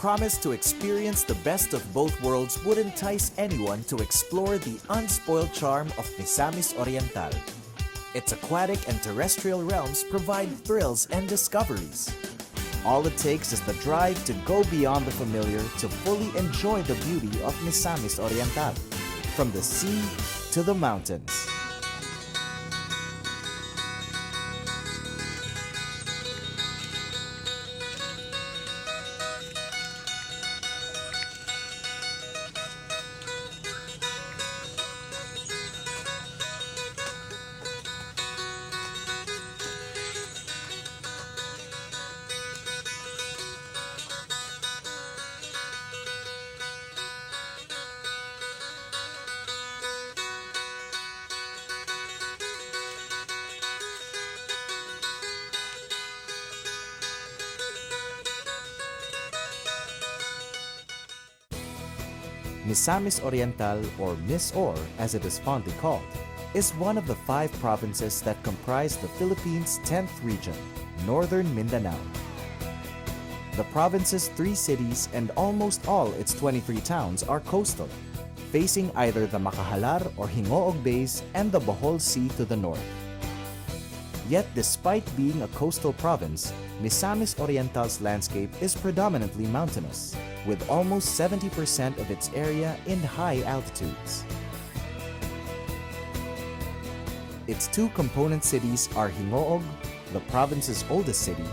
promise to experience the best of both worlds would entice anyone to explore the unspoiled charm of Misamis Oriental. Its aquatic and terrestrial realms provide thrills and discoveries. All it takes is the drive to go beyond the familiar to fully enjoy the beauty of Misamis Oriental, from the sea to the mountains. Misamis Oriental, or Mis-Or as it is fondly called, is one of the 5 provinces that comprise the Philippines' 10th region, Northern Mindanao. The province's 3 cities and almost all its 23 towns are coastal, facing either the Makahalar or Hingoog Bays and the Bohol Sea to the north. Yet despite being a coastal province, Misamis Oriental's landscape is predominantly mountainous, with almost 70% of its area in high altitudes. Its 2 component cities are Hingoog, the province's oldest city,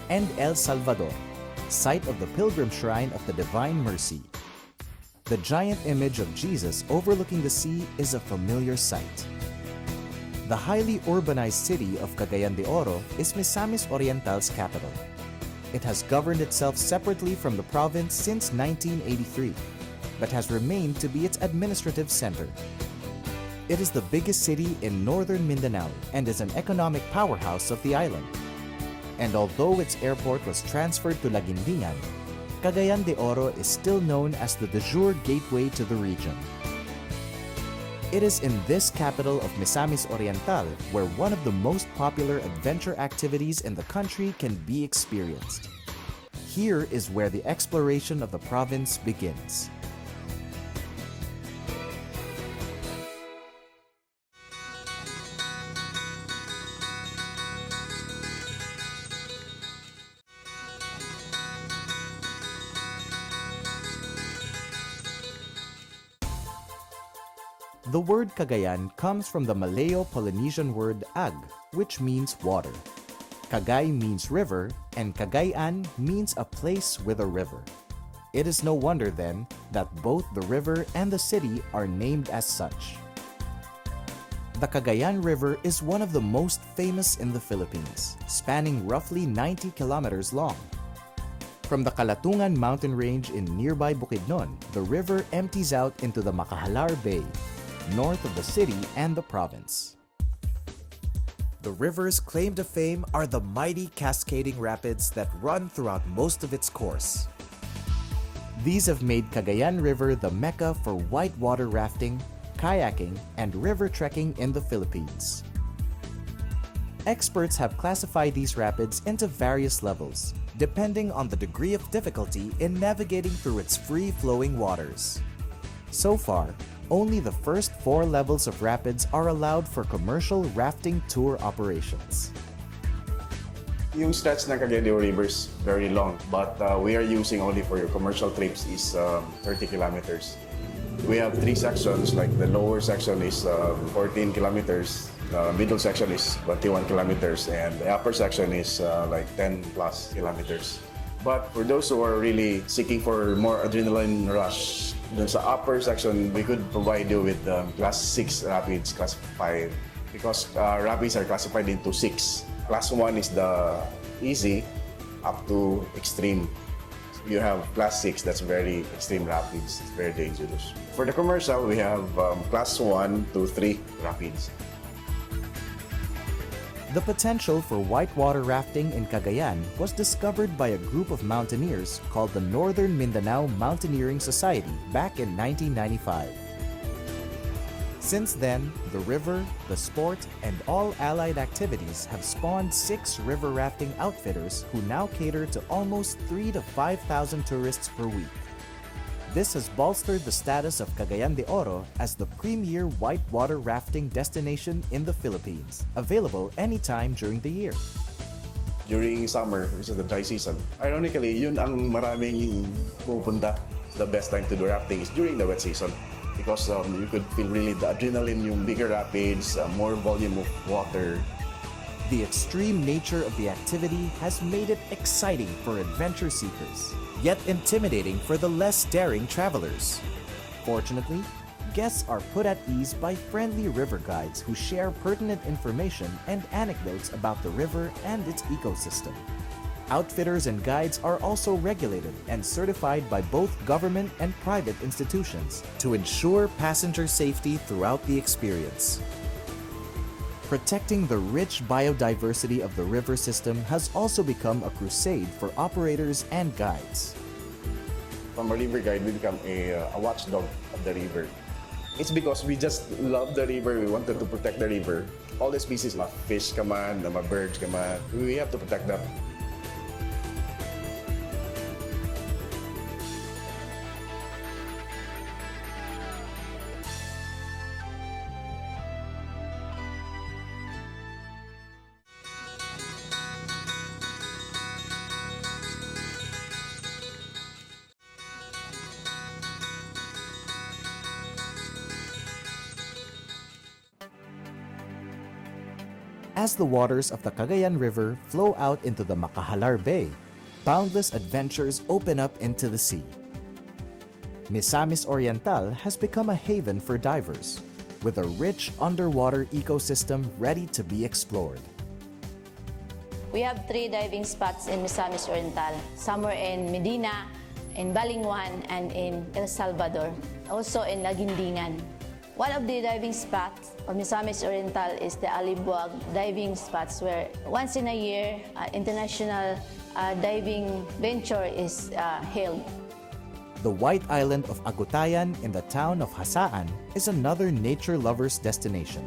and El Salvador, site of the pilgrim shrine of the Divine Mercy. The giant image of Jesus overlooking the sea is a familiar sight. The highly urbanized city of Cagayan de Oro is Misamis Oriental's capital. It has governed itself separately from the province since 1983, but has remained to be its administrative center. It is the biggest city in northern Mindanao and is an economic powerhouse of the island. And although its airport was transferred to Laguindingan, Cagayan de Oro is still known as the de jure gateway to the region. It is in this capital of Misamis Oriental where one of the most popular adventure activities in the country can be experienced. Here is where the exploration of the province begins. The word Cagayan comes from the Malayo-Polynesian word ag, which means water. Cagay means river, and Cagayan means a place with a river. It is no wonder, then, that both the river and the city are named as such. The Cagayan River is one of the most famous in the Philippines, spanning roughly 90 kilometers long. From the Kalatungan mountain range in nearby Bukidnon, the river empties out into the Makahalar Bay, north of the city and the province. The river's claim to fame are the mighty cascading rapids that run throughout most of its course. These have made Cagayan River the mecca for whitewater rafting, kayaking, and river trekking in the Philippines. Experts have classified these rapids into various levels, depending on the degree of difficulty in navigating through its free-flowing waters. So far, only the first 4 levels of rapids are allowed for commercial rafting tour operations. Yung stretch ng Cagayan de Oro River is very long, but we are using only for your commercial trips is 30 kilometers. We have 3 sections, like the lower section is 14 kilometers, the middle section is 21 kilometers, and the upper section is like 10 plus kilometers. But for those who are really seeking for more adrenaline rush, dun sa upper section, we could provide you with class 6 rapids, class 5, because rapids are classified into 6. Class 1 is the easy up to extreme. You have class 6, that's very extreme rapids, it's very dangerous. For the commercial, we have class 1 to 3 rapids. The potential for whitewater rafting in Cagayan was discovered by a group of mountaineers called the Northern Mindanao Mountaineering Society back in 1995. Since then, the river, the sport, and all allied activities have spawned 6 river rafting outfitters who now cater to almost 3,000 to 5,000 tourists per week. This has bolstered the status of Cagayan de Oro as the premier whitewater rafting destination in the Philippines, available anytime during the year. During summer, which is the dry season, ironically, yun ang maraming pupunta. The best time to do rafting is during the wet season because you could feel really the adrenaline, yung bigger rapids, more volume of water. The extreme nature of the activity has made it exciting for adventure seekers, yet intimidating for the less daring travelers. Fortunately, guests are put at ease by friendly river guides who share pertinent information and anecdotes about the river and its ecosystem. Outfitters and guides are also regulated and certified by both government and private institutions to ensure passenger safety throughout the experience. Protecting the rich biodiversity of the river system has also become a crusade for operators and guides. From a river guide, we become a watchdog of the river. It's because we just love the river. We wanted to protect the river. All the species, mga fish ka man, mga birds ka man, we have to protect them. As the waters of the Cagayan River flow out into the Makahalar Bay, boundless adventures open up into the sea. Misamis Oriental has become a haven for divers, with a rich underwater ecosystem ready to be explored. We have 3 diving spots in Misamis Oriental. Some are in Medina, in Balingwan, and in El Salvador. Also in Laguindingan. One of the diving spots of Misamis Oriental is the Alibuag diving spots where once in a year, international diving venture is held. The White Island of Agutayan in the town of Hasaan is another nature lover's destination.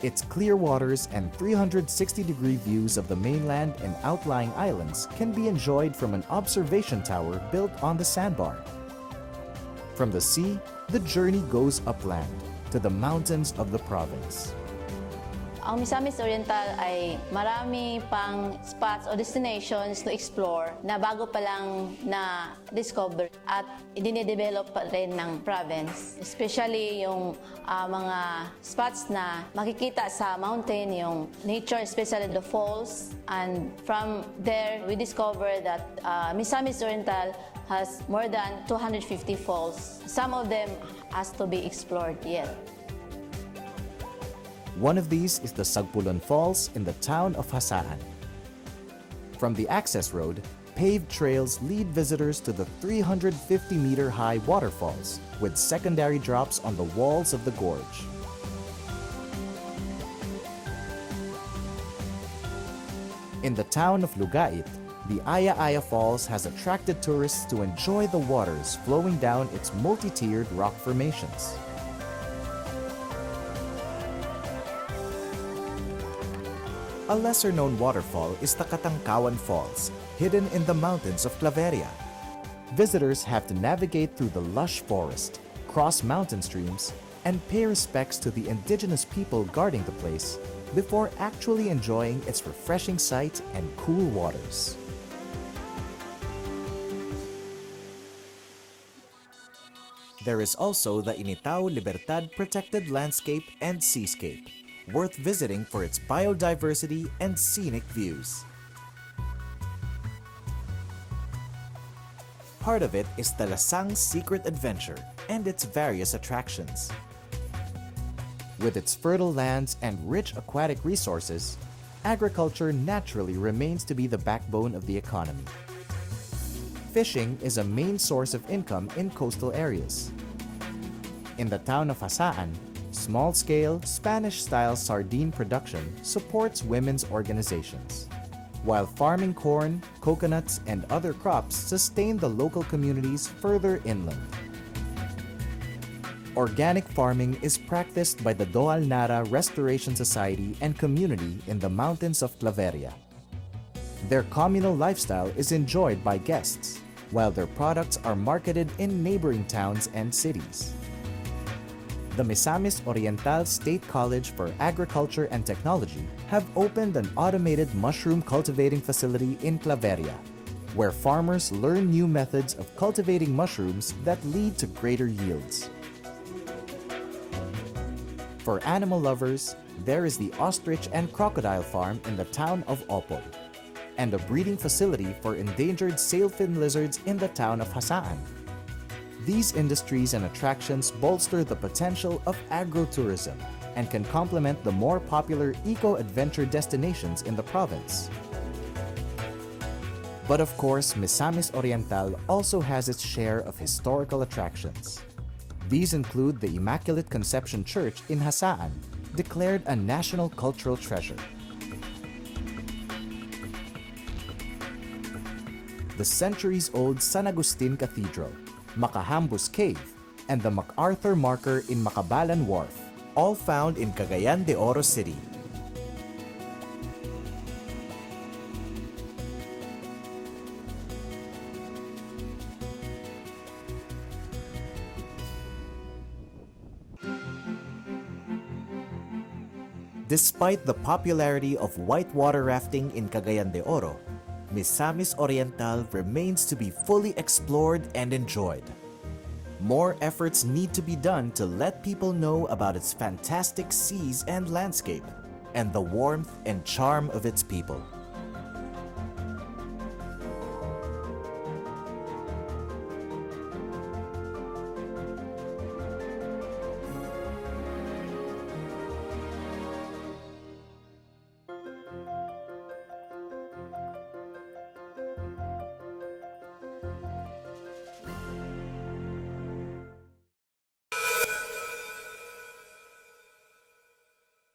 Its clear waters and 360-degree views of the mainland and outlying islands can be enjoyed from an observation tower built on the sandbar. From the sea, the journey goes upland to the mountains of the province. Ang Misamis Oriental ay marami pang spots o destinations to explore na bago pa lang na-discover at idine-develop pa rin ng province. Especially yung mga spots na makikita sa mountain, yung nature, especially the falls. And from there, we discovered that Misamis Oriental has more than 250 falls. Some of them has to be explored yet. One of these is the Sagpulon Falls in the town of Hasaan. From the access road, paved trails lead visitors to the 350-meter-high waterfalls with secondary drops on the walls of the gorge. In the town of Lugait, the Aya Aya Falls has attracted tourists to enjoy the waters flowing down its multi-tiered rock formations. A lesser-known waterfall is the Katangkawan Falls, hidden in the mountains of Claveria. Visitors have to navigate through the lush forest, cross mountain streams, and pay respects to the indigenous people guarding the place before actually enjoying its refreshing sight and cool waters. There is also the Initao Libertad Protected Landscape and Seascape, worth visiting for its biodiversity and scenic views. Part of it is Talasang's Secret Adventure and its various attractions. With its fertile lands and rich aquatic resources, agriculture naturally remains to be the backbone of the economy. Fishing is a main source of income in coastal areas. In the town of Hasaan, small-scale, Spanish-style sardine production supports women's organizations, while farming corn, coconuts, and other crops sustain the local communities further inland. Organic farming is practiced by the Doal Nara Restoration Society and community in the mountains of Claveria. Their communal lifestyle is enjoyed by guests, while their products are marketed in neighboring towns and cities. The Misamis Oriental State College for Agriculture and Technology have opened an automated mushroom cultivating facility in Claveria, where farmers learn new methods of cultivating mushrooms that lead to greater yields. For animal lovers, there is the ostrich and crocodile farm in the town of Opol, and a breeding facility for endangered sailfin lizards in the town of Hasaan. These industries and attractions bolster the potential of agro-tourism and can complement the more popular eco-adventure destinations in the province. But of course, Misamis Oriental also has its share of historical attractions. These include the Immaculate Conception Church in Hasaan, declared a national cultural treasure. The centuries-old San Agustin Cathedral, Macahambus Cave, and the MacArthur Marker in Macabalan Wharf, all found in Cagayan de Oro City. Despite the popularity of whitewater rafting in Cagayan de Oro, Misamis Oriental remains to be fully explored and enjoyed. More efforts need to be done to let people know about its fantastic seas and landscape, and the warmth and charm of its people.